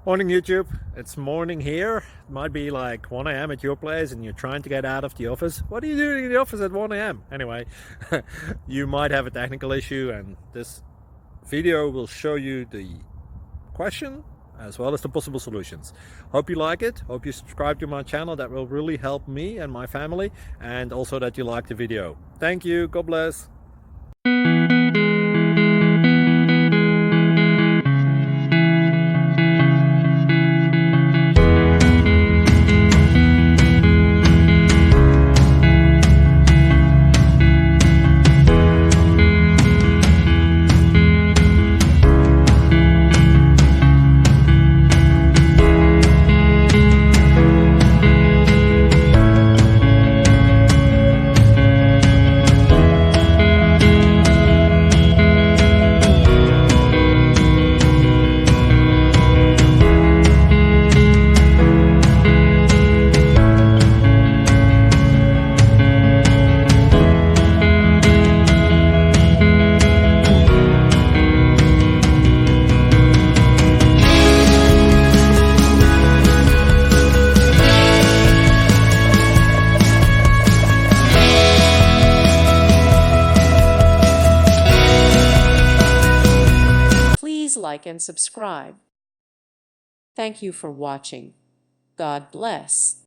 Morning YouTube, it's morning here. It might be like 1 a.m. at your place and you're trying to get out of the office. What are you doing in the office at 1 a.m.? Anyway, you might have a technical issue and this video will show you the question as well as the possible solutions. Hope you like it, hope you subscribe to my channel. That will really help me and my family, and also that you like the video. Thank you, God bless. Please like and subscribe. Thank you for watching. God bless.